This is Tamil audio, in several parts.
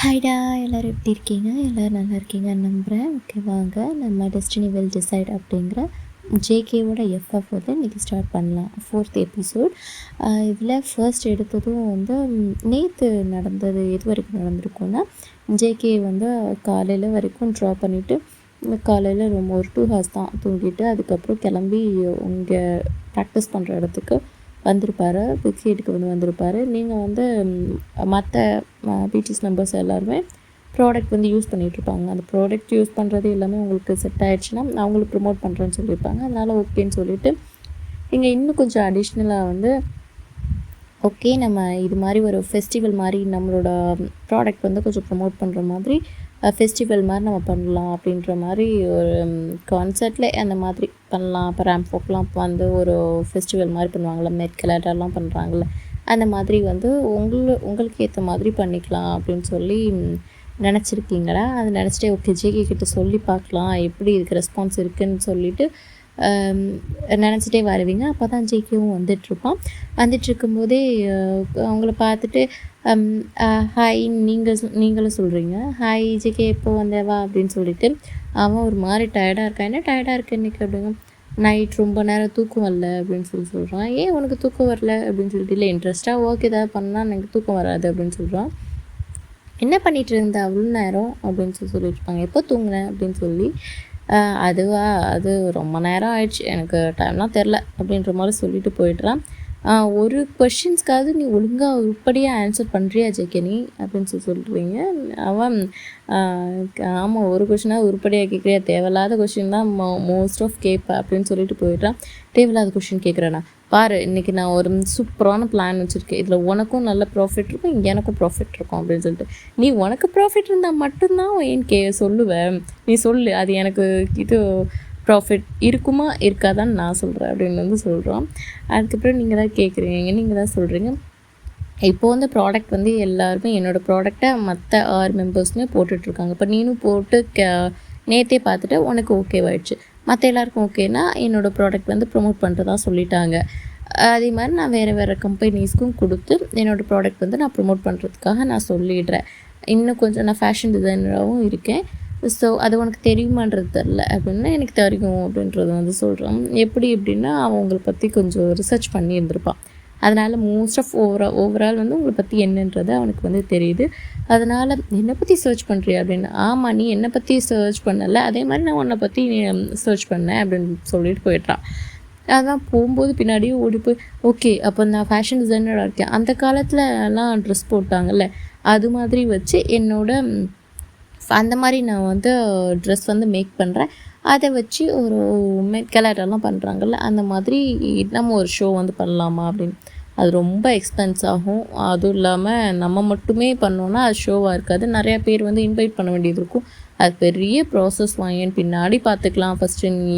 ஹாய்டா, எல்லோரும் எப்படி இருக்கீங்க? எல்லோரும் நல்லா இருக்கீங்கன்னு நம்புகிறேன். ஓகே, வாங்க நம்ம டெஸ்டினி வில் டிசைட் அப்படிங்கிற ஜேகேவோட எஃப்எஃப் வந்து இன்றைக்கி ஸ்டார்ட் பண்ணலாம். 4th episode. இதில் ஃபர்ஸ்ட் எடுத்ததும் வந்து நேற்று நடந்தது எது வரைக்கும் நடந்திருக்குன்னா, ஜேகே வந்து காலையில் வரைக்கும் ட்ரா பண்ணிவிட்டு காலையில் ரொம்ப ஒரு 2 ஹவர்ஸ் தான் தூங்கிட்டு அதுக்கப்புறம் கிளம்பி இங்கே ப்ராக்டிஸ் பண்ணுற இடத்துக்கு வந்திருப்பார். பிக்ஸேட்டுக்கு வந்திருப்பார். நீங்கள் வந்து மற்ற பிடிஎஸ் மெம்பர்ஸ் எல்லாருமே ப்ராடக்ட் வந்து யூஸ் பண்ணிகிட்ருப்பாங்க. அந்த ப்ராடக்ட் யூஸ் பண்ணுறது எல்லாமே உங்களுக்கு செட் ஆகிடுச்சுன்னா அவங்களுக்கு ப்ரொமோட் பண்ணுறேன்னு சொல்லியிருப்பாங்க. அதனால் ஓகேன்னு சொல்லிவிட்டு இங்கே இன்னும் கொஞ்சம் அடிஷ்னலாக வந்து ஓகே, நம்ம இது மாதிரி ஒரு ஃபெஸ்டிவல் மாதிரி நம்மளோட ப்ராடக்ட் வந்து கொஞ்சம் ப்ரமோட் பண்ணுற மாதிரி ஃபெஸ்டிவல் மாதிரி நம்ம பண்ணலாம் அப்படின்ற மாதிரி ஒரு கான்செப்டில் அந்த மாதிரி பண்ணலாம். இப்போ ரேம்ஃபோக்லாம் வந்து ஒரு ஃபெஸ்டிவல் மாதிரி பண்ணுவாங்கள்ல, மெட் கலர்லாம் பண்ணுறாங்கள்ல, அந்த மாதிரி வந்து உங்களுக்கு ஏற்ற மாதிரி பண்ணிக்கலாம் அப்படின்னு சொல்லி நினச்சிருக்கீங்களா? அது நினச்சிட்டே ஓகே ஜேகே கிட்ட சொல்லி பார்க்கலாம் எப்படி இதுக்கு ரெஸ்பான்ஸ் இருக்குதுன்னு சொல்லிவிட்டு நினச்சிட்டே வருவீங்க. அப்போ தான் ஜேகேவும் வந்துட்டுருப்பான். வந்துட்டுருக்கும்போதே அவங்கள பார்த்துட்டு ஹாய் நீங்களும் சொல்கிறீங்க, ஹாய் ஜேகே எப்போ வந்தவா அப்படின்னு சொல்லிட்டு அவன் ஒரு மாதிரி டயர்டாக இருக்கான். என்ன டயர்டாக இருக்க இன்றைக்கி அப்படிங்க, நைட் ரொம்ப நேரம் தூக்கம் வரல அப்படின்னு சொல்கிறான். ஏன் உனக்கு தூக்கம் வரல அப்படின்னு சொல்லிட்டு, இல்லை இன்ட்ரெஸ்ட்டாக ஒர்க் ஏதாவது பண்ணால் எனக்கு தூக்கம் வராது அப்படின்னு சொல்கிறான். என்ன பண்ணிகிட்டு இருந்த அவ்வளோ நேரம் அப்படின்னு சொல்லியிருப்பாங்க. எப்போ தூங்கினேன் அப்படின்னு சொல்லி, அது ரொம்ப நேரம் ஆயிடுச்சு, எனக்கு டைம்லாம் தெரில அப்படின்ற மாதிரி சொல்லிட்டு போயிடுறான். ஒரு கொஷின்ஸ்க்காவது நீ ஒழுங்காக உருப்படியாக ஆன்சர் பண்ணுறியா ஜேகே நீ அப்படின்னு சொல்கிறீங்க. அவன் ஆமாம், ஒரு கொஷினாக உருப்படியாக கேட்குறியா, தேவையில்லாத கொஷின் தான் மோஸ்ட் ஆஃப் கேட்பேன் அப்படின்னு சொல்லிட்டு போயிடுறான். தேவையில்லாத கொஷின் கேட்குறேண்ணா பாரு, இன்றைக்கி நான் ஒரு சூப்பரான பிளான் வச்சுருக்கேன், இதில் உனக்கும் நல்ல ப்ராஃபிட் இருக்கும், எனக்கும் ப்ராஃபிட் இருக்கும் அப்படின்னு சொல்லிட்டு, நீ உனக்கு ப்ராஃபிட் இருந்தால் மட்டும்தான் ஏன் சொல்லுவேன், நீ சொல்லு, அது எனக்கு இது ப்ராஃபிட் இருக்குமா இருக்காதான்னு நான் சொல்கிறேன் அப்படின்னு வந்து சொல்கிறோம். அதுக்கப்புறம் நீங்கள் தான் கேட்குறீங்க, நீங்கள் தான் சொல்கிறீங்க, இப்போது வந்து ப்ராடக்ட் வந்து எல்லாருமே என்னோடய ப்ராடக்டை மற்ற 6 மெம்பர்ஸுமே போட்டுட்ருக்காங்க. இப்போ நீனும் போட்டு நேற்றே பார்த்துட்டு உனக்கு ஓகேவாயிடுச்சு, மற்ற எல்லாருக்கும் ஓகேனா என்னோடய ப்ராடக்ட் வந்து ப்ரொமோட் பண்ணுறதா சொல்லிட்டாங்க. அதே மாதிரி நான் வேறு கம்பெனிஸ்க்கும் கொடுத்து என்னோடய ப்ராடக்ட் வந்து நான் ப்ரொமோட் பண்ணுறதுக்காக நான் சொல்லிடுறேன். இன்னும் கொஞ்சம் நான் ஃபேஷன் டிசைனராகவும் இருக்கேன், ஸோ அது உனக்கு தெரியுமான்றது தெரில அப்படின்னா எனக்கு தெரியும் அப்படின்றது வந்து சொல்கிறான். எப்படி எப்படின்னா அவன் உங்களை பற்றி கொஞ்சம் ரிசர்ச் பண்ணியிருந்திருப்பான். அதனால் மோஸ்ட் ஆஃப் ஓவரால் வந்து உங்களை பற்றி என்னன்றது அவனுக்கு வந்து தெரியுது. அதனால் என்னை பற்றி சர்ச் பண்ணுறியா அப்படின்னு, ஆமாம் நீ என்னை பற்றி சர்ச் பண்ணலை, அதே மாதிரி நான் உன்னை பற்றி சர்ச் பண்ணேன் அப்படின்னு சொல்லிட்டு போயிட்டான். அதான் போகும்போது பின்னாடியே ஓடி போய் ஓகே அப்போ நான் ஃபேஷன் டிசைனராக இருக்கேன், அந்த காலத்துலலாம் ட்ரெஸ் போட்டாங்கல்ல அது மாதிரி வச்சு அந்த மாதிரி நான் வந்து ட்ரெஸ் வந்து மேக் பண்ணுறேன், அதை வச்சு ஒரு கலரெல்லாம் பண்ணுறாங்கல்ல அந்த மாதிரி நம்ம ஒரு ஷோ வந்து பண்ணலாமா அப்படின்னு. அது ரொம்ப எக்ஸ்பென்ஸ் ஆகும், அதுவும் இல்லாமல் நம்ம மட்டுமே பண்ணோன்னா அது ஷோவாக இருக்காது, நிறையா பேர் வந்து இன்வைட் பண்ண வேண்டியது இருக்கும், அது பெரிய ப்ராசஸ் வாங்கின்னு பின்னாடி பார்த்துக்கலாம், ஃபஸ்ட்டு நீ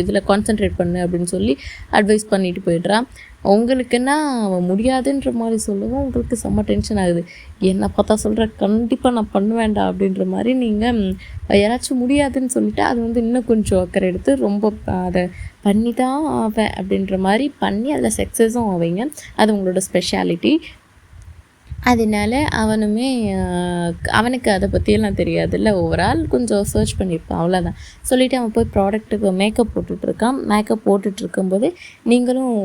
இதில் கான்சென்ட்ரேட் பண்ணு அப்படின்னு சொல்லி அட்வைஸ் பண்ணிட்டு போய்ட்றான். உங்களுக்குன்னா அவன் முடியாதுன்ற மாதிரி சொல்லவும் உங்களுக்கு செம்ம டென்ஷன் ஆகுது. என்னை பார்த்தா சொல்கிற கண்டிப்பாக நான் பண்ணுவேண்டா அப்படின்ற மாதிரி நீங்கள் யாராச்சும் முடியாதுன்னு சொல்லிவிட்டு அது வந்து இன்னும் கொஞ்சம் அக்கறை எடுத்து ரொம்ப அதை பண்ணி தான் ஆவேன் அப்படின்ற மாதிரி பண்ணி அதில் சக்ஸஸும் ஆவீங்க. அது உங்களோட ஸ்பெஷாலிட்டி. அதனால அவனுக்கு அதை பற்றியெல்லாம் தெரியாதுல்ல, ஓவரால் கொஞ்சம் சர்ச் பண்ணியிருப்பான் அவ்வளோதான் சொல்லிவிட்டு அவன் போய் ப்ராடக்ட்டுக்கு மேக்கப் போட்டுட்ருக்கான். மேக்கப் போட்டுட்ருக்கும்போது நீங்களும்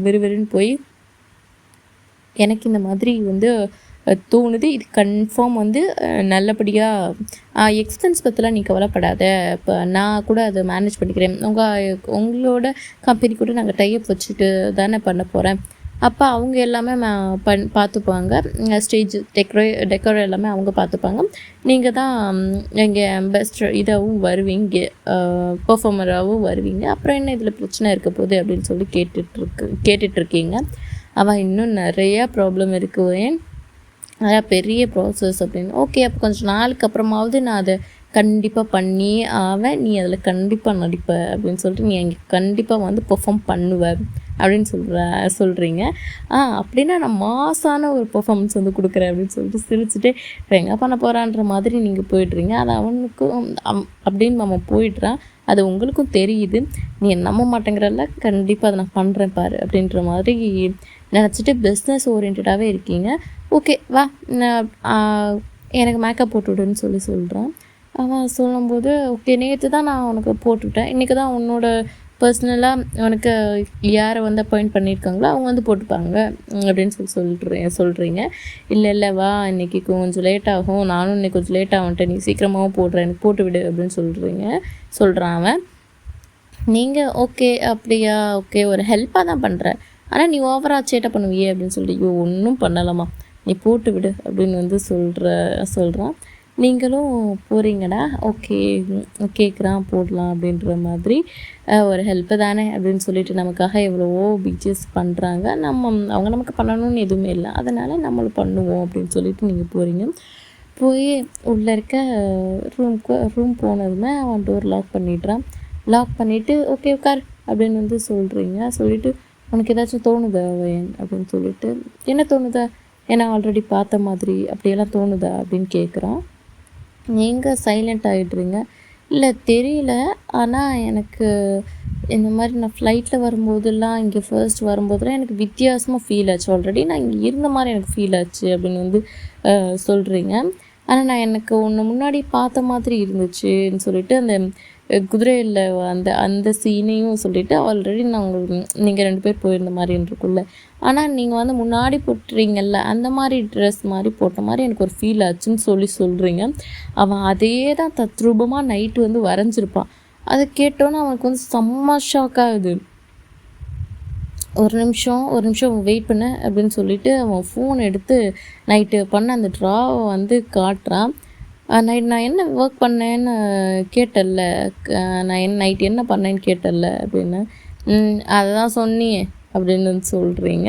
விறுவிறுன்னு போய் எனக்கு இந்த மாதிரி வந்து தோணுது, இது கன்ஃபார்ம் வந்து நல்லபடியாக எக்ஸ்பென்ஸ் பற்றிலாம் நீ கவலைப்படாத, இப்போ நான் கூட அதை மேனேஜ் பண்ணிக்கிறேன், உங்களோட கம்பெனி கூட நாங்கள் டைப் வச்சுட்டு தானே பண்ண போகிறேன், அப்போ அவங்க எல்லாமே பார்த்துப்பாங்க, ஸ்டேஜ் டெக்கரே எல்லாமே அவங்க பார்த்துப்பாங்க, நீங்கள் தான் எங்கள் பெஸ்ட் இதாகவும் வருவீங்க, பர்ஃபார்மராகவும் வருவீங்க, அப்புறம் என்ன இதில் பிரச்சனை இருக்க போகுது அப்படின்னு சொல்லி கேட்டுட்ருக்கீங்க. அவன் இன்னும் நிறையா ப்ராப்ளம் இருக்குது, நிறையா பெரிய ப்ராசஸ் அப்படின்னு. ஓகே அப்போ கொஞ்சம் நாளுக்கு அப்புறமாவது நான் அதை கண்டிப்பாக பண்ணி நீ அதில் கண்டிப்பாக நடிப்ப அப்படின்னு சொல்லிட்டு நீ அங்கே கண்டிப்பாக வந்து பெர்ஃபார்ம் பண்ணுவேன் அப்படின்னு சொல்கிறீங்க. அப்படின்னா நான் மாசான ஒரு பெர்ஃபார்மன்ஸ் வந்து கொடுக்குறேன் அப்படின்னு சொல்லிட்டு சிரிச்சுட்டு எங்கே பண்ண போகிறான்ற மாதிரி நீங்கள் போய்ட்றீங்க. அது அவனுக்கும் அப்படின்னு நம்ம போயிடுறான். அது உங்களுக்கும் தெரியுது, நீ நம்ப மாட்டேங்கிறல்ல, கண்டிப்பாக அதை நான் பண்ணுறேன் பாரு அப்படின்ற மாதிரி நினச்சிட்டு பிஸ்னஸ் ஓரியன்டாகவே இருக்கீங்க. ஓகே வா எனக்கு மேக்கப் போட்டு விடுன்னு சொல்கிறான். அவன் சொல்லும்போது ஓகே நேற்று தான் நான் உனக்கு போட்டுவிட்டேன், இன்றைக்கி தான் உன்னோட பர்சனலாக உனக்கு யாரை வந்து அப்பாயிண்ட் பண்ணியிருக்காங்களோ அவங்க வந்து போட்டுப்பாங்க அப்படின்னு சொல்கிறீங்க. இல்லை வா இன்றைக்கி கொஞ்சம் லேட் ஆகும், நானும் இன்றைக்கி கொஞ்சம் லேட் ஆகன்ட்டேன், நீ சீக்கிரமாகவும் போடுறேன், எனக்கு போட்டு விடு அப்படின்னு சொல்கிறான் அவன். நீங்கள் ஓகே அப்படியா, ஓகே ஒரு ஹெல்ப்பாக தான் பண்ணுறேன், ஆனால் நீ ஓவராக சேட்டை பண்ணுவியே அப்படின்னு சொல்லிட்டு ஒன்றும் பண்ணலாமா, நீ போட்டு விடு அப்படின்னு வந்து சொல்கிறான். நீங்களும் போகிறீங்கடா, ஓகே கேட்குறான் போடலாம் அப்படின்ற மாதிரி ஒரு ஹெல்ப்பு தானே அப்படின்னு சொல்லிட்டு நமக்காக எவ்வளவோ பீச்சஸ் பண்ணுறாங்க. அவங்க நமக்கு பண்ணணும்னு எதுவுமே இல்லை, அதனால் நம்மளும் பண்ணுவோம் அப்படின்னு சொல்லிட்டு நீங்கள் போகிறீங்க. போய் உள்ளே இருக்க ரூம் போனதுமே அவன் டோர் லாக் பண்ணிவிட்டு ஓகே உட்கார் அப்படின்னு வந்து சொல்லிவிட்டு உனக்கு ஏதாச்சும் தோணுதா அப்படின்னு சொல்லிட்டு என்ன தோணுதா, ஏன்னா ஆல்ரெடி பார்த்த மாதிரி அப்படியெல்லாம் தோணுதா அப்படின்னு கேட்குறான். நீங்கள் சைலண்ட் ஆகிடுறீங்க. இல்லை தெரியல, ஆனால் எனக்கு இந்த மாதிரி நான் ஃப்ளைட்டில் வரும்போதெல்லாம் இங்கே ஃபர்ஸ்ட் வரும்போதெல்லாம் எனக்கு வித்தியாசமாக ஃபீல் ஆச்சு, ஆல்ரெடி நான் இங்கே இருந்த மாதிரி எனக்கு ஃபீல் ஆச்சு அப்படின்னு வந்து சொல்கிறீங்க. ஆனால் நான் எனக்கு ஒன்று முன்னாடி பார்த்த மாதிரி இருந்துச்சுன்னு சொல்லிட்டு அந்த குதிரையில் அந்த சீனையும் சொல்லிவிட்டு ஆல்ரெடி நான் உங்களுக்கு நீங்கள் 2 பேர் போயிருந்த மாதிரி இருக்குல்ல, ஆனால் நீங்கள் வந்து முன்னாடி போட்டுறீங்கல்ல அந்த மாதிரி ட்ரெஸ் மாதிரி போட்ட மாதிரி எனக்கு ஒரு ஃபீல் ஆச்சுன்னு சொல்கிறீங்க. அவன் அதே தான் தத்ரூபமாக நைட்டு வந்து வரைஞ்சிருப்பான். அதை கேட்டோன்னே அவனுக்கு வந்து செம்ம ஷாக் ஆகுது. ஒரு நிமிஷம் வெயிட் பண்ண அப்படின்னு சொல்லிட்டு அவன் ஃபோன் எடுத்து நைட்டு பண்ண அந்த ட்ராவை வந்து காட்டுறான். நான் என்ன ஒர்க் பண்ணேன்னு கேட்டல்ல, நான் நைட்டு என்ன பண்ணேன்னு கேட்டல்ல அப்படின்னு. அதை தான் சொன்னியே அப்படின்னு சொல்கிறீங்க.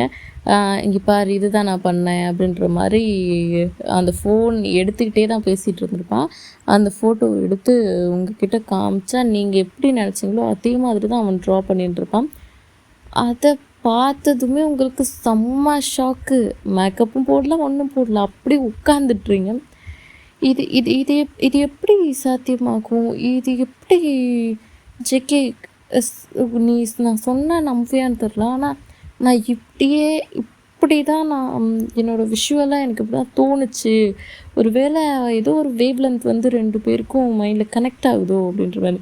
இங்கே பாரு இதுதான் நான் பண்ணேன் அப்படின்ற மாதிரி அந்த ஃபோன் எடுத்துக்கிட்டே தான் பேசிகிட்டு இருந்திருப்பான். அந்த ஃபோட்டோ எடுத்து உங்ககிட்ட காமிச்சா நீங்கள் எப்படி நினச்சிங்களோ அதே மாதிரி தான் அவன் ட்ரா பண்ணிட்டு இருப்பான். அதை பார்த்ததுமே உங்களுக்கு செம்ம ஷாக்கு. மேக்கப்பும் போடல, ஒன்றும் போடல, அப்படி உட்காந்துட்றீங்க. இது இது இது இது எப்படி சாத்தியமாகும், இது எப்படி ஜேகே நீ நான் சொன்னால் நம்புவியான்னு தெரில, ஆனால் நான் இப்படி தான் நான் என்னோடய விஷுவலாக எனக்கு இப்படி தான் தோணுச்சு. ஒரு வேளை ஏதோ ஒரு வேவ் லென்த் வந்து 2 பேருக்கும் மைண்டில் கனெக்ட் ஆகுதோ அப்படின்ற மாதிரி.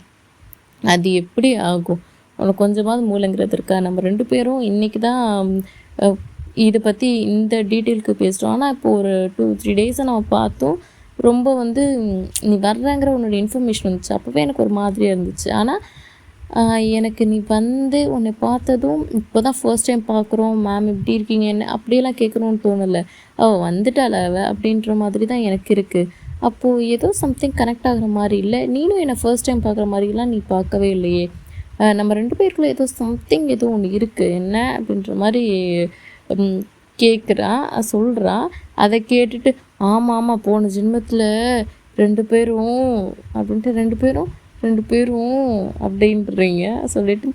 அது எப்படி ஆகும், உனக்கு கொஞ்சமாவது மூளைங்கிறது இருக்கா? நம்ம 2 பேரும் இன்றைக்கி தான் இதை பற்றி இந்த டீட்டெயிலுக்கு பேசுகிறோம், ஆனால் இப்போது ஒரு 2-3 டேஸை நம்ம பார்த்தோம். ரொம்ப வந்து நீ வர்றங்கிற உன்னோட இன்ஃபர்மேஷன் வந்துச்சு, அப்போவே எனக்கு ஒரு மாதிரியாக இருந்துச்சு. ஆனால் எனக்கு நீ வந்து உன்னை பார்த்ததும் இப்போ தான் ஃபர்ஸ்ட் டைம் பார்க்குறோம், மேம் எப்படி இருக்கீங்க என்ன அப்படியெல்லாம் கேட்குறோன்னு தோணலை. வந்துட்டாள் அப்படின்ற மாதிரி தான் எனக்கு இருக்குது. அப்போது ஏதோ சம்திங் கனெக்ட் ஆகிற மாதிரி இல்லை, நீனும் என்னை ஃபர்ஸ்ட் டைம் பார்க்குற மாதிரிலாம் நீ பார்க்கவே இல்லையே. நம்ம 2 பேருக்குள்ளே ஏதோ சம்திங் ஏதோ ஒன்று இருக்குது என்ன அப்படின்ற மாதிரி சொல்கிறான். அதை கேட்டுட்டு ஆமாம் போன ஜென்மத்தில் 2 பேரும் அப்படின்ட்டு 2 பேரும் அப்படின்றீங்க. சொல்லிவிட்டு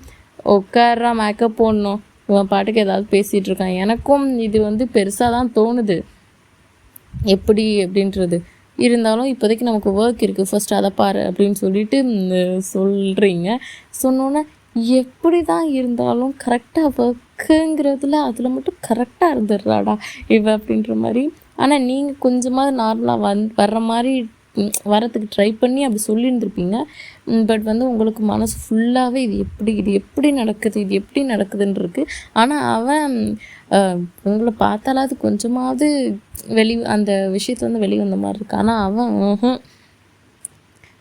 உட்கார்றா மேக்கப் போடணும், இவன் பாட்டுக்கு ஏதாவது பேசிகிட்டு இருக்கான். எனக்கும் இது வந்து பெருசாக தான் தோணுது எப்படி அப்படின்றது. இருந்தாலும் இப்போதைக்கு நமக்கு ஒர்க் இருக்குது, ஃபர்ஸ்ட் அதை பாரு அப்படின்னு சொல்லிட்டு சொல்கிறீங்க. சொன்னோன்னே எப்படி தான் இருந்தாலும் கரெக்டாக ஒர்க்குங்கிறதுல அதில் மட்டும் கரெக்டாக இருந்துடுறாடா இவ அப்படின்ற மாதிரி. ஆனால் நீங்கள் கொஞ்சமாவது நார்மலாக வர்ற மாதிரி வரத்துக்கு ட்ரை பண்ணி அப்படி சொல்லியிருந்துருப்பீங்க. பட் வந்து உங்களுக்கு மனசு ஃபுல்லாகவே இது எப்படி நடக்குதுன்னு இருக்குது. ஆனால் அவன் உங்களை பார்த்தாலாவது கொஞ்சமாவது அந்த விஷயத்துல வந்து வெளியே வந்த மாதிரி இருக்கு. ஆனால் அவன்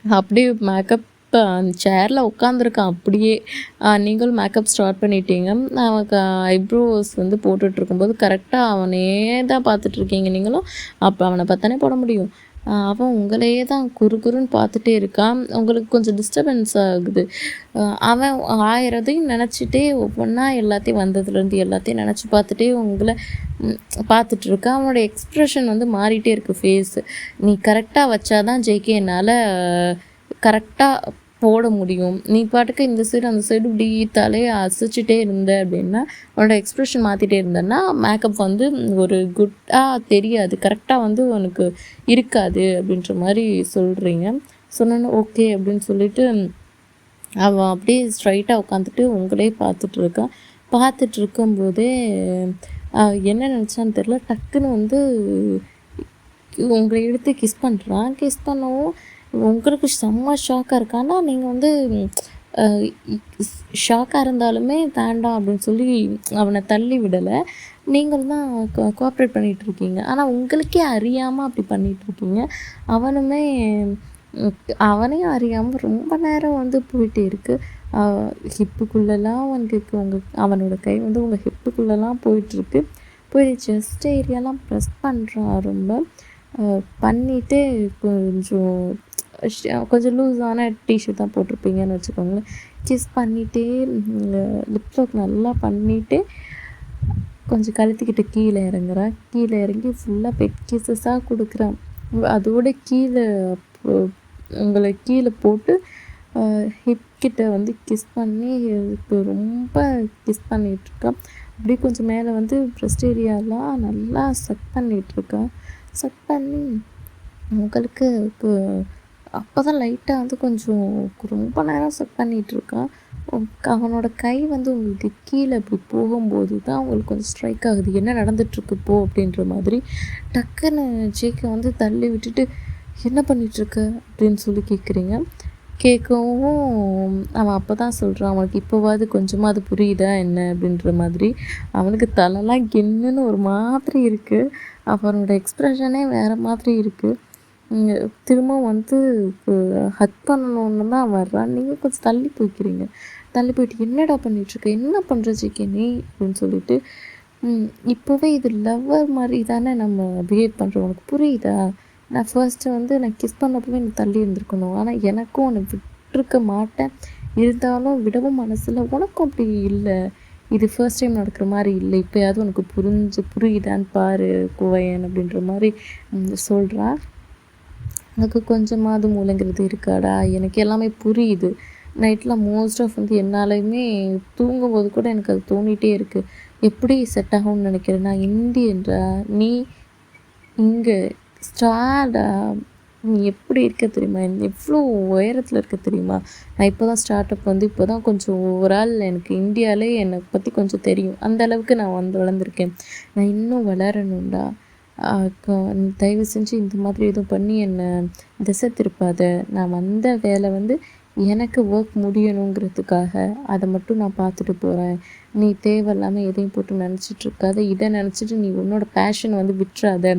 அப்படியே மேக்கப் அந்த சேரில் உட்காந்துருக்கான் அப்படியே. நீங்களும் மேக்கப் ஸ்டார்ட் பண்ணிட்டீங்க. அவனுக்கு ஐப்ரோஸ் வந்து போட்டுட்ருக்கும்போது கரெக்டாக அவனே தான் பார்த்துட்ருக்கீங்க நீங்களும். அப்போ அவனை பார்த்தானே போட முடியும். அவன் உங்களையே தான் குறுன்னு பார்த்துட்டே இருக்கான். உங்களுக்கு கொஞ்சம் டிஸ்டர்பன்ஸ் ஆகுது. அவன் 1000 நினச்சிட்டே ஒவ்வொன்றா எல்லாத்தையும் வந்ததுலேருந்து எல்லாத்தையும் நினச்சி பார்த்துட்டே உங்களை பார்த்துட்ருக்கான். அவனோட எக்ஸ்ப்ரெஷன் வந்து மாறிட்டே இருக்குது ஃபேஸு. நீ கரெக்டாக வச்சாதான் ஜேகே என்னால் கரெக்டாக போட முடியும். நீ பாட்டுக்கு இந்த சைடு அந்த சைடு இப்படி தலையை அசைச்சிட்டே இருந்த அப்படின்னா, உன்னோட எக்ஸ்ப்ரெஷன் மாற்றிட்டே இருந்தேன்னா மேக்கப் வந்து ஒரு குட்டாக தெரியாது, கரெக்டாக வந்து உனக்கு இருக்காது அப்படின்ற மாதிரி சொல்கிறீங்க. சொன்னோன்னே ஓகே அப்படின்னு சொல்லிட்டு அவன் அப்படியே ஸ்ட்ரைட்டாக உட்காந்துட்டு உங்களே பார்த்துட்ருக்கான். பார்த்துட்ருக்கும்போதே என்ன நினச்சான்னு தெரில, டக்குன்னு வந்து உங்களை எடுத்து கிஸ் பண்ணுறான். கிஸ் பண்ணவும் உங்களுக்கு செம்ம ஷாக்காக இருக்கு. ஆனால் நீங்கள் வந்து ஷாக்காக இருந்தாலுமே வேண்டாம் அப்படின்னு சொல்லி அவனை தள்ளி விடலை. நீங்கள் தான் கோஆப்ரேட் பண்ணிகிட்ருக்கீங்க. ஆனால் உங்களுக்கே அறியாமல் அப்படி பண்ணிகிட்ருக்கீங்க. அவனுமே அவனையும் அறியாமல் ரொம்ப நேரம் வந்து போயிட்டே இருக்குது. ஹிப்புக்குள்ளெல்லாம் அவனுக்கு அவனோட கை வந்து உங்கள் ஹிப்புக்குள்ளெல்லாம் போயிட்டுருக்கு. போய் செஸ்ட் ஏரியாலாம் ப்ரெஸ் பண்ணுறான் ரொம்ப. பண்ணிவிட்டு கொஞ்சம் லூஸான டிஷர்ட் தான் போட்டிருப்பீங்கன்னு வச்சுக்கோங்களேன். கிஸ் பண்ணிகிட்டே லிப் லாக் நல்லா பண்ணிவிட்டு கொஞ்சம் கழுத்துக்கிட்ட கீழே இறங்குறான். கீழே இறங்கி ஃபுல்லாக பெட் கிஸஸாக கொடுக்குறான். அதோட கீழே உங்களை கீழே போட்டு ஹிப்கிட்ட வந்து கிஸ் பண்ணி ரொம்ப கிஸ் பண்ணிகிட்ருக்கான். அப்படியே கொஞ்சம் மேலே வந்து ப்ரெஸ்ட் ஏரியாலாம் நல்லா சக் பண்ணிகிட்ருக்கான். சக் பண்ணி உங்களுக்கு அப்போ தான் லைட்டாக வந்து கொஞ்சம் ரொம்ப நேரம் சக் பண்ணிகிட்ருக்கான். அவனோட கை வந்து உங்களுக்கு கீழே இப்படி போகும்போது தான் உங்களுக்கு கொஞ்சம் ஸ்ட்ரைக் ஆகுது. என்ன நடந்துகிட்ருக்கு போ அப்படின்ற மாதிரி. டக்குன்னு ஜேக்கை வந்து தள்ளி விட்டுட்டு என்ன பண்ணிகிட்ருக்க அப்படின்னு சொல்லி கேட்கவும் அவன் அப்போ தான் சொல்கிறான், அவனுக்கு இப்போவாது கொஞ்சமாவது புரியுதா என்ன அப்படின்ற மாதிரி. அவனுக்கு தலைலாம் கின்னுன்னு ஒரு மாதிரி இருக்குது. அவனோட எக்ஸ்ப்ரெஷனே வேறு மாதிரி இருக்குது. திரும்ப வந்து ஹக் பண்ணணுன்னு தான் வர்றான். நீங்கள் கொஞ்சம் தள்ளி போய்க்கிறீங்க. தள்ளி போயிட்டு என்னடா பண்ணிகிட்ருக்க, என்ன பண்ணுற ஜிகே நீ அப்படின்னு சொல்லிட்டு, இப்போவே இது லவ்வர் மாதிரி தானே நம்ம பிஹேவ் பண்ணுறோம், உனக்கு புரியுதா? நான் ஃபர்ஸ்ட்டு வந்து நான் கிஸ் பண்ணப்பவே எனக்கு தள்ளி இருந்திருக்கணும். ஆனால் எனக்கும் உன்னை விட்டுருக்க மாட்டேன். இருந்தாலும் விடவும் மனசில் உனக்கும் அப்படி இல்லை. இது ஃபர்ஸ்ட் டைம் நடக்கிற மாதிரி இல்லை. இப்போயாவது உனக்கு புரியுதான்னு பாரு குவையன் அப்படின்ற மாதிரி சொல்கிறான். எனக்கு கொஞ்சமாவது மூளைங்கிறது இருக்காடா, எனக்கு எல்லாமே புரியுது. நைட்டில் மோஸ்ட் ஆஃப் வந்து என்னாலையுமே தூங்கும்போது கூட எனக்கு அது தோணிகிட்டே இருக்குது. எப்படி செட் ஆகும்னு நினைக்கிறேன். நான் இந்தியன்றா, நீ இங்கே ஸ்டார்டா, நீ எப்படி இருக்க தெரியுமா, எவ்வளோ உயரத்தில் இருக்க தெரியுமா. நான் இப்போ தான் ஸ்டார்ட் அப் வந்து இப்போ தான் கொஞ்சம் ஓவரால் எனக்கு இந்தியாவிலே என்னை பற்றி கொஞ்சம் தெரியும். அந்த அளவுக்கு நான் வந்து வளர்ந்துருக்கேன். நான் இன்னும் வளரணும்டா. தயவு செஞ்சு இந்த மாதிரி எதுவும் பண்ணி என்னை திசை திருப்பாத. நான் வந்த வேலை வந்து எனக்கு ஒர்க் முடியணுங்கிறதுக்காக அதை மட்டும் நான் பார்த்துட்டு போகிறேன். நீ தேவையில்லாமல் எதையும் போட்டு நினச்சிட்ருக்காத. இதை நினச்சிட்டு நீ உன்னோட பேஷனை வந்து விட்டுறாத.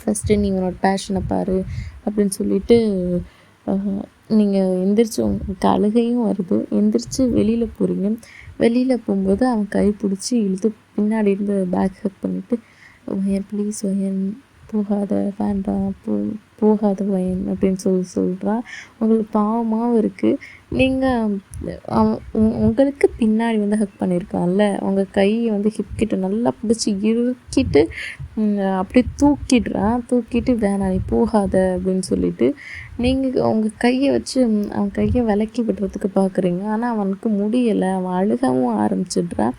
ஃபஸ்ட்டு நீ உன்னோட பேஷனை பாரு அப்படின்னு சொல்லிட்டு நீங்கள் எந்திரிச்சு உங்களுக்கு அழுகையும் வருது. எந்திரிச்சு வெளியில் போகிறீங்க. வெளியில் போகும்போது அவன் கை பிடிச்சி இழுத்து பின்னாடி இருந்து பேக் ஹக் பண்ணிவிட்டு, வயன் ப்ளீஸ் வயன் போகாத, வேண்டாம் போகாத வயன் அப்படின்னு சொல்கிறான். உங்களுக்கு பாவமாகவும் இருக்குது. நீங்கள் உங்களுக்கு பின்னாடி வந்து ஹக் பண்ணியிருக்கான்ல, உங்கள் கையை வந்து ஹிப்கிட்ட நல்லா பிடிச்சி இறுக்கிட்டு அப்படி தூக்கிட்டு வேணாம் நீ போகாத அப்படின்னு சொல்லிட்டு நீங்கள் உங்கள் கையை வச்சு அவன் கையை விலக்கி விடுறதுக்கு பார்க்குறீங்க. ஆனால் அவனுக்கு முடியலை. அவன் அழுகவும் ஆரம்பிச்சிடுறான்.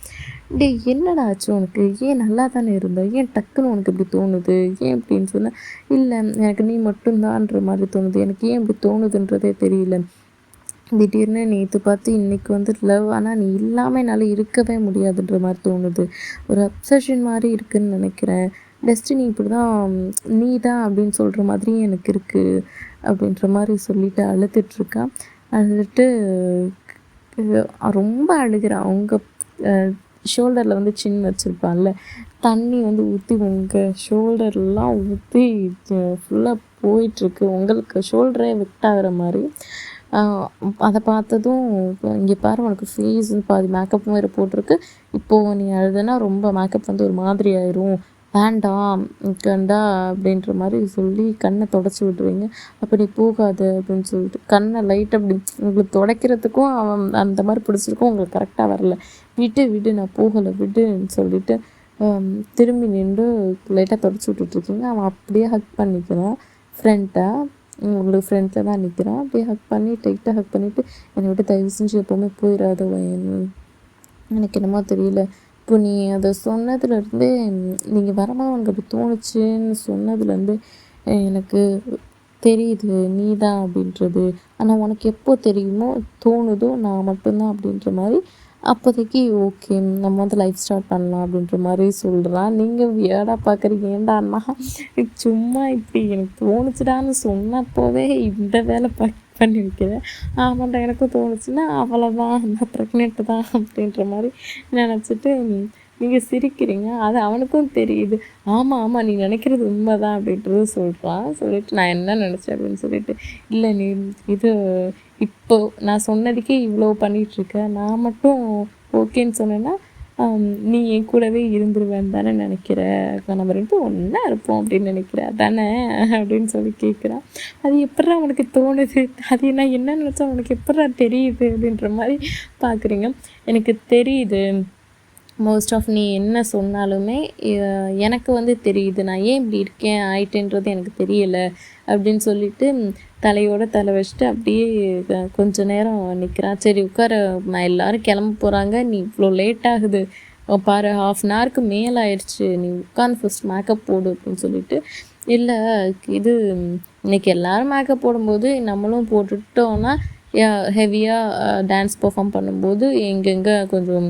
என்னடா ஆச்சு உனக்கு, ஏன் நல்லா தானே இருந்த, ஏன் டக்குன்னு உனக்கு இப்படி தோணுது, ஏன் இப்படின்னு சொன்னால், இல்லை எனக்கு நீ மட்டும்தான்ற மாதிரி தோணுது, எனக்கு ஏன் இப்படி தோணுதுன்றதே தெரியல, திடீர்னு நேற்று பார்த்து இன்றைக்கி வந்து லவ், ஆனால் நீ இல்லாமல் என்னால் இருக்கவே முடியாதுன்ற மாதிரி தோணுது, ஒரு அப்சஷன் மாதிரி இருக்குதுன்னு நினைக்கிறேன், டெஸ்டினி இப்படி தான் நீ தான் அப்படின்னு சொல்கிற மாதிரியும் எனக்கு இருக்குது அப்படின்ற மாதிரி சொல்லிட்டு அழுதுட்ருக்கான். அழுதுட்டு ரொம்ப அழுகிறான். அவங்க ஷோல்டரில் வந்து சின்ன வச்சுருப்பான்ல, தண்ணி வந்து ஊற்றி உங்கள் ஷோல்டர்லாம் ஊற்றி ஃபுல்லாக போயிட்டுருக்கு. உங்களுக்கு ஷோல்டரே வெட்டாகிற மாதிரி. அதை பார்த்ததும் இங்கே பாரு உனக்கு ஃபேஸ் பாதி மேக்கப்பும் வேறு போட்டிருக்கு, இப்போது நீ அழுதுனா ரொம்ப மேக்கப் வந்து ஒரு மாதிரி ஆயிரும், வேண்டாம் கண்டா அப்படின்ற மாதிரி சொல்லி கண்ணை தொடச்சி விட்டுருவீங்க. அப்போ நீ போகாத அப்படின்னு சொல்லிட்டு கண்ணை லைட் அப்படி உங்களுக்கு துடைக்கிறதுக்கும் அவன் அந்த மாதிரி பிடிச்சிருக்கும். உங்களுக்கு கரெக்டாக வரல. விடு நான் போகலை விடுன்னு சொல்லிட்டு திரும்பி நின்று லைட்டாக தொடச்சி விட்டுட்ருக்கீங்க. அவன் அப்படியே ஹக் பண்ணிக்கிறான். ஃப்ரெண்ட்டாக உங்களுக்கு ஃப்ரெண்டில் தான் நிற்கிறான். அப்படியே ஹக் பண்ணி டைட்டாக ஹக் பண்ணிவிட்டு, என்னை விட்டு தயவு செஞ்சு எப்போவுமே போயிடாத எனக்கு என்னமோ தெரியல, இப்போ நீ அதை சொன்னதுலேருந்தே நீங்கள் வரும்போது உனக்கு அப்படி தோணுச்சுன்னு சொன்னதுலேருந்து எனக்கு தெரியுது நீ தான் அப்படின்றது. ஆனால் உனக்கு எப்போ தெரியுமோ தோணுதோ நான் மட்டும்தான் அப்படின்ற மாதிரி அப்போதைக்கு ஓகே நம்ம வந்து லைஃப் ஸ்டார்ட் பண்ணலாம் அப்படின்ற மாதிரி சொல்கிறான். நீங்கள் வியர்டாக பார்க்குறீங்க. ஏன்டான்னா சும்மா இப்படி எனக்கு தோணுச்சுடான்னு சொன்னப்போவே இந்த வேலை பண்ணி வைக்கிறேன். ஆமாண்டா எனக்கும் தோணுச்சுன்னா அவ்வளோதான், நான் ப்ரெக்னென்ட்டு தான் அப்படின்ற மாதிரி நினச்சிட்டு நீங்கள் சிரிக்கிறீங்க. அது அவனுக்கும் தெரியுது. ஆமாம் ஆமாம் நீ நினைக்கிறது உண்மை தான் அப்படின்றது சொல்கிறான். சொல்லிவிட்டு நான் என்ன நினச்சேன் அப்படின்னு சொல்லிட்டு, இல்லை நீ இது இப்போ நான் சொன்னதுக்கே இவ்வளோ பண்ணிகிட்ருக்க, நான் மட்டும் ஓகேன்னு சொன்னேன்னா நீ என் கூடவே இருந்துருவேன்னு தானே நினைக்கிற, இப்போ நம்ம ரெண்டும் ஒன்றா இருப்போம் அப்படின்னு நினைக்கிற தானே அப்படின்னு சொல்லி கேட்குறான். அது எப்பட்றா அவனுக்கு தோணுது, அது நான் என்ன நினச்சா அவனுக்கு எப்பட்றா தெரியுது அப்படின்ற மாதிரி பார்க்குறீங்க. எனக்கு தெரியுது மோஸ்ட் ஆஃப் நீ என்ன சொன்னாலுமே எனக்கு வந்து தெரியுது, நான் ஏன் இப்படி இருக்கேன் ஆயிட்டேன்றது எனக்கு தெரியலை அப்படின்னு சொல்லிட்டு தலையோட தலை வச்சுட்டு அப்படியே கொஞ்ச நேரம் நிற்கிறான். சரி உட்கார, நான் எல்லோரும் கிளம்ப போகிறாங்க, நீ இவ்வளோ லேட் ஆகுது பாரு, 1/2 ஹவருக்கு மேலே ஆயிடுச்சு, நீ உட்காந்து ஃபஸ்ட் மேக்கப் போடு அப்படின்னு சொல்லிட்டு, இல்லை இது இன்றைக்கி எல்லோரும் மேக்கப் போடும்போது நம்மளும் போட்டுட்டோன்னா ஹெவியாக டான்ஸ் பர்ஃபார்ம் பண்ணும்போது எங்கெங்கே கொஞ்சம்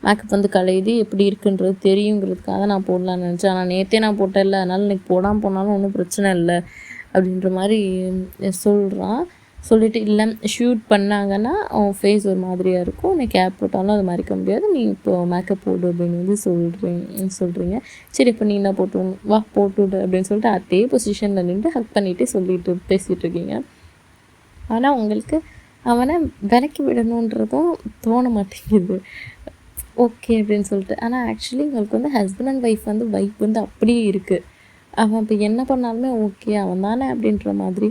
மேக்கப் வந்து கலையுது எப்படி இருக்குன்றது தெரியுங்கிறதுக்காக நான் போடலான்னு நினச்சேன். ஆனால் நேற்றே நான் போட்டேன்ல, அதனால் இன்றைக்கி போடாமல் போனாலும் ஒன்றும் பிரச்சனை இல்லை அப்படின்ற மாதிரி சொல்கிறான். சொல்லிவிட்டு இல்லை ஷூட் பண்ணாங்கன்னா அவன் ஃபேஸ் ஒரு மாதிரியாக இருக்கும், நீ கேப் போட்டாலும் அது மறைக்க முடியாது, நீ இப்போது மேக்கப் போடு அப்படின்னு வந்து சொல்கிறீங்க. சரி இப்போ நீ என்ன போட்டு வா போட்டுவிடு அப்படின்னு சொல்லிட்டு அதே பொசிஷனில் நின்று ஹக் பண்ணிவிட்டு சொல்லிட்டு பேசிகிட்டு இருக்கீங்க. ஆனால் உங்களுக்கு அவனை விலக்கி விடணுன்றதும் தோண மாட்டேங்குது. ஓகே அப்படின்னு சொல்லிட்டு. ஆனால் ஆக்சுவலி உங்களுக்கு வந்து ஹஸ்பண்ட் அண்ட் ஒய்ஃப் வந்து வைப் வந்து அப்படியே இருக்குது. அவன் இப்போ என்ன பண்ணாலுமே ஓகே அவன் தானே அப்படின்ற மாதிரி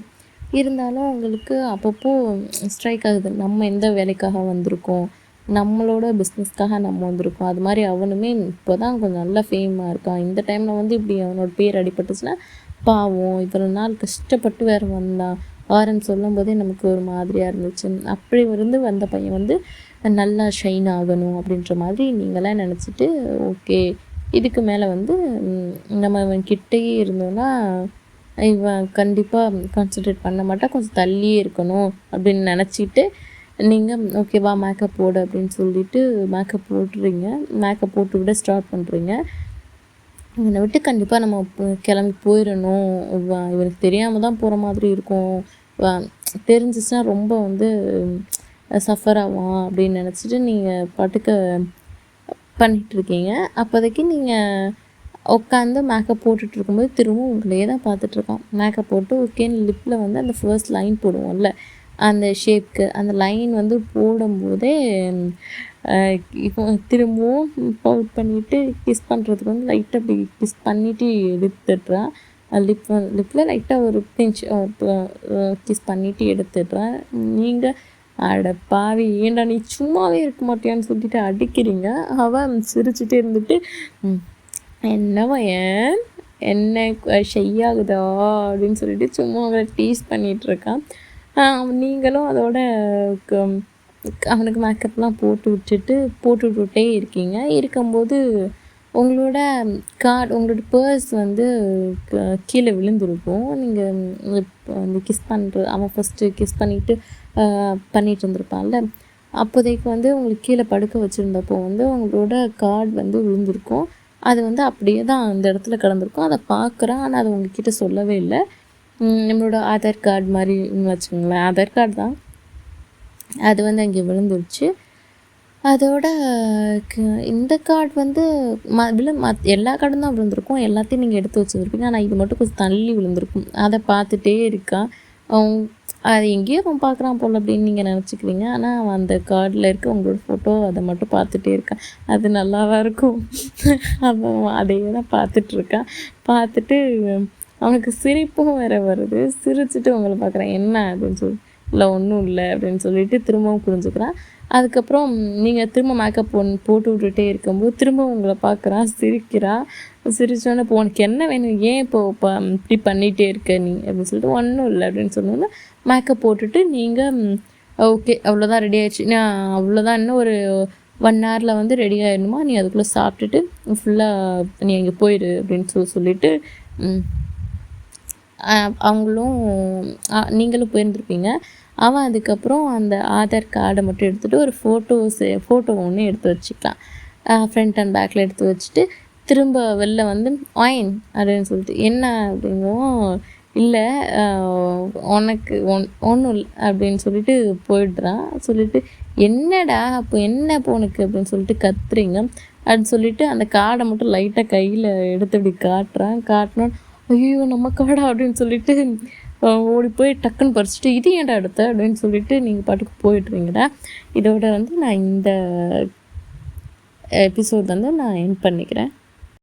இருந்தாலும் அவங்களுக்கு அப்பப்போ ஸ்ட்ரைக் ஆகுது, நம்ம எந்த வேலைக்காக வந்திருக்கோம், நம்மளோட பிஸ்னஸ்க்காக நம்ம வந்திருக்கோம். அது மாதிரி அவனுமே இப்போ தான் கொஞ்சம் நல்லா ஃபேமாக இருக்கான். இந்த டைமில் வந்து இப்படி அவனோட பேர் அடிபட்டுச்சுன்னா பாவம் இவ்வளோ நாள் கஷ்டப்பட்டு வேறு வந்தான் ஆரன்னு சொல்லும் போதே நமக்கு ஒரு மாதிரியாக இருந்துச்சு. அப்படி இருந்து வந்த பையன் வந்து நல்லா ஷைன் ஆகணும் அப்படின்ற மாதிரி நீங்களாம் நினச்சிட்டு ஓகே இதுக்கு மேலே வந்து நம்ம இவன் கிட்டேயே இருந்தோன்னா இவன் கண்டிப்பாக கான்சன்ட்ரேட் பண்ண மாட்டான், கொஞ்சம் தள்ளியே இருக்கணும் அப்படின்னு நினச்சிட்டு நீங்கள் ஓகேவா மேக்கப் போடு அப்படின்னு சொல்லிவிட்டு மேக்கப் போட்டுறீங்க. மேக்கப் போட்டு விட ஸ்டார்ட் பண்ணுறீங்க. இவனை விட்டு கண்டிப்பாக நம்ம கிளம்பி போயிடணும், இவனுக்கு தெரியாமல் தான் போகிற மாதிரி இருக்கும், தெரிஞ்சிச்சுன்னா ரொம்ப வந்து சஃபர் ஆவான் அப்படின்னு நினச்சிட்டு நீங்கள் பாட்டுக்க பண்ணிகிட்ருக்கீங்க. அப்போதைக்கு நீங்கள் உட்காந்து மேக்கப் போட்டுட்ருக்கும்போது திரும்பவும் உங்களையே தான் பார்த்துட்ருக்கான். மேக்கப் போட்டு ஓகேன்னு லிப்பில் வந்து அந்த ஃபர்ஸ்ட் லைன் போடுவோம்ல அந்த ஷேப்க்கு அந்த லைன் வந்து போடும்போதே இப்போ திரும்பவும் பவுட் பண்ணிவிட்டு கிஸ் பண்ணுறதுக்கு வந்து லைட்டாக அப்படி கிஸ் பண்ணிவிட்டு எடுத்துடுறான். லிப்பில் லைட்டாக ஒரு பிஞ்ச் கிஸ் பண்ணிவிட்டு எடுத்துடுறேன். நீங்கள் அட பாவி ஏன்டா நீ சும்மாவே இருக்க மாட்டியான்னு சொல்லிட்டு அடிக்கிறீங்க. அவன் சிரிச்சுட்டே இருந்துட்டு என்னவா ஏன் என்ன ஷையாகுதா அப்படின்னு சொல்லிட்டு சும்மா அவரை டீஸ் பண்ணிகிட்ருக்கான். நீங்களும் அதோட அவனுக்கு மேக்கப்லாம் போட்டு விட்டுட்டே இருக்கீங்க. இருக்கும்போது உங்களோட உங்களோட பர்ஸ் வந்து கீழே விழுந்திருக்கும். நீங்கள் இப்போ வந்து கிஸ் பண்ணுற அவன் ஃபஸ்ட்டு கிஸ் பண்ணிட்டு இருந்திருப்பான்ல, அப்போதைக்கு வந்து உங்களுக்கு கீழே படுக்க வச்சுருந்தப்போ வந்து உங்களோட கார்டு வந்து விழுந்திருக்கும். அது வந்து அப்படியே தான் அந்த இடத்துல கிடந்திருக்கும். அதை பார்க்குறேன், ஆனால் அது உங்ககிட்ட சொல்லவே இல்லை. நம்மளோட ஆதார் கார்டு மாதிரி வச்சுக்கோங்களேன், ஆதார் கார்டு தான் அது வந்து அங்கே விழுந்துருச்சு. அதோட இந்த கார்டு வந்து எல்லா கார்டும் தான் விழுந்திருக்கும், எல்லாத்தையும் நீங்கள் எடுத்து வச்சுருப்பீங்க. ஆனால் இது மட்டும் கொஞ்சம் தள்ளி விழுந்திருக்கும். அதை பார்த்துட்டே இருக்கான். அது எங்கேயோ அவன் பார்க்குறான் போல் அப்படின்னு நீங்கள் நினச்சிக்கிறீங்க. ஆனால் அவன் அந்த கார்டில் இருக்க உங்களோட ஃபோட்டோ அதை மட்டும் பார்த்துட்டே இருக்கான். அது நல்லாவா இருக்கும். அவன் அதையே தான் பார்த்துட்ருக்கான். பார்த்துட்டு அவனுக்கு சிரிப்பும் வேறு வருது. சிரிச்சுட்டு உங்களை பார்க்குறான். என்ன அப்படின்னு சொல்லி இல்லை ஒன்றும் இல்லை அப்படின்னு சொல்லிட்டு திரும்பவும் புரிஞ்சுக்கிறான். அதுக்கப்புறம் நீங்கள் திரும்ப மேக்கப் போட்டு விட்டுட்டே இருக்கும்போது திரும்ப உங்களை பார்க்குறான், சிரிக்கிறான். சிரிச்சோன்னே இப்போ உனக்கு என்ன வேணும், ஏன் இப்போ இப்படி பண்ணிகிட்டே இருக்க நீ அப்படின்னு சொல்லிட்டு ஒன்றும் இல்லை அப்படின்னு சொன்னோன்னே மேக்கப் போட்டுட்டு நீங்கள் ஓகே அவ்வளோதான் ரெடி ஆகிடுச்சு, நான் அவ்வளோதான் இன்னும் ஒரு 1 ஹவரில் வந்து ரெடி ஆகிடணுமா, நீ அதுக்குள்ளே சாப்பிட்டுட்டு ஃபுல்லாக நீ அங்கே போயிடு அப்படின்னு சொல்லிட்டு அவங்களும் நீங்களும் போயிருந்துருப்பீங்க. அவன் அதுக்கப்புறம் அந்த ஆதார் கார்டை மட்டும் எடுத்துகிட்டு ஒரு ஃபோட்டோ ஒன்று எடுத்து வச்சுக்கலாம். ஃப்ரண்ட் அண்ட் பேக்கில் எடுத்து வச்சுட்டு திரும்ப வெளில வந்து ஒயின் அப்படின்னு சொல்லிட்டு என்ன அப்படிங்கவும் இல்லை உனக்கு ஒன்றும் இல்லை அப்படின்னு சொல்லிட்டு போயிடுறான். சொல்லிட்டு என்னடா அப்போ என்ன இப்போ உனக்கு அப்படின்னு சொல்லிட்டு கத்துறீங்க அப்படின்னு சொல்லிட்டு அந்த கார்டை மட்டும் லைட்டாக கையில் எடுத்து இப்படி காட்டினோன்னு ஐயோ நம்ம கார்டா அப்படின்னு சொல்லிட்டு ஓடி போய் டக்குன்னு பறிச்சுட்டு இது ஏன்டா எடுத்த அப்படின்னு சொல்லிட்டு நீங்கள் பாட்டுக்கு போயிட்டுறீங்கடா. இதோட வந்து நான் இந்த எபிசோட் வந்து நான் எண்ட் பண்ணிக்கிறேன்.